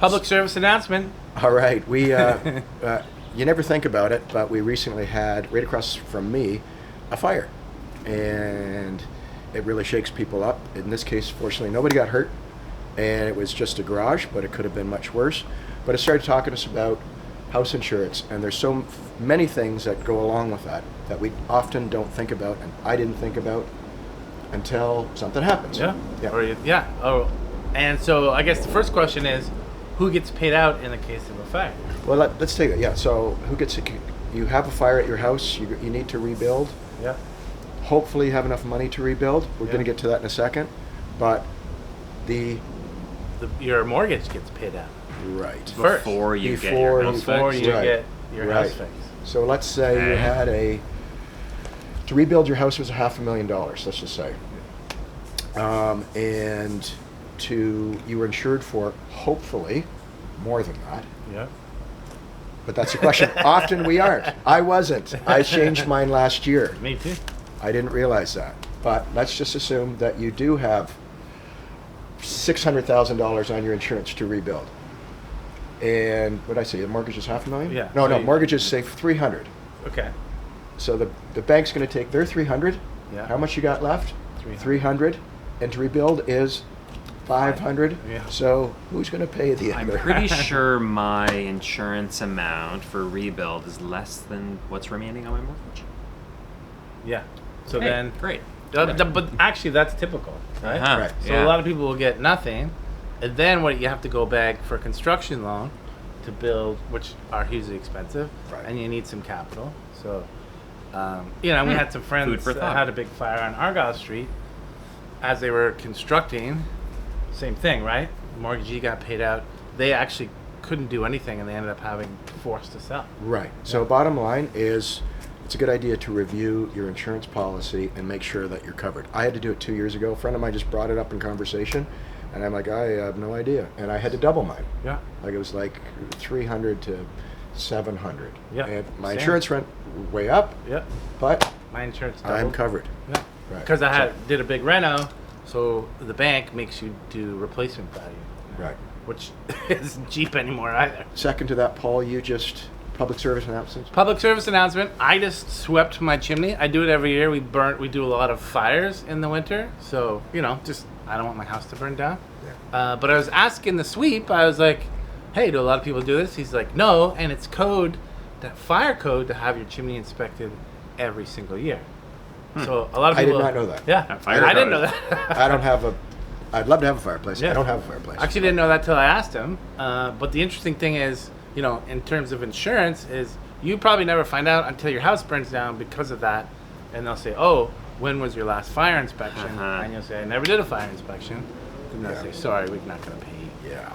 Public service announcement. All right. We, you never think about it, but we recently had, right across from me, a fire. And it really shakes people up. In this case, fortunately, nobody got hurt. And it was just a garage, but it could have been much worse. But it started talking to us about house insurance. And there's so many things that go along with that we often don't think about, and I didn't think about until something happens. Yeah. Yeah. Oh, and so I guess the first question is, who gets paid out in the case of a fire? Well, let's take it. Yeah. So who gets it? You have a fire at your house. You need to rebuild. Yeah. Hopefully, you have enough money to rebuild. We're going to get to that in a second. But your mortgage gets paid out. Right. First. Before you get your house fixed. So let's say you had to rebuild your house was $500,000, let's just say. And you were insured for, hopefully, more than that. Yeah. But that's the question. Often we aren't. I wasn't. I changed mine last year. Me too. I didn't realize that. But let's just assume that you do have $600,000 on your insurance to rebuild. And what did I say? The mortgage is $500,000? Yeah. No, mortgage is say $300,000. Okay. So the bank's going to take their $300,000. Yeah. How much you got left? $300,000. And to rebuild is $500,000. Yeah. So who's going to pay the I'm other? pretty sure my insurance amount for rebuild is less than what's remaining on my mortgage. Yeah. So Hey, then, great. but actually that's typical, right? Uh-huh. Right. So a lot of people will get nothing, and then you have to go beg for a construction loan to build, which are hugely expensive, Right. and you need some capital. So, we had some friends Food for that thought. had a big fire on Argyle Street. As they were constructing, same thing, right? Mortgagee got paid out. They actually couldn't do anything, and they ended up having forced to sell. Right. So bottom line is, it's a good idea to review your insurance policy and make sure that you're covered. I had to do it 2 years ago. A friend of mine just brought it up in conversation, and I'm like, I have no idea. And I had to double mine. Yeah. Like it was like $300 to $700. Yeah. And my Same. insurance went way up, Yeah. but My insurance I'm doubled. covered. Yeah. Right. Because did a big reno, so the bank makes you do replacement value. Right. Which isn't cheap anymore either. Second to that, Paul, you just public service announcements. Public service announcement. I just swept my chimney. I do it every year. We do a lot of fires in the winter. So, I don't want my house to burn down. Yeah. But I was asking the sweep, I was like, hey, do a lot of people do this? He's like, no, and it's fire code to have your chimney inspected every single year. So a lot of I people... did not know that. Yeah, Fire I didn't code. know that. I don't have I'd love to have a fireplace. Yeah. I don't have a fireplace. Actually didn't know that till I asked him. But the interesting thing is, in terms of insurance, is you probably never find out until your house burns down because of that. And they'll say, oh, when was your last fire inspection? Uh-huh. And you'll say, I never did a fire inspection. And they'll Yeah. say, sorry, we're not going to pay you. Yeah.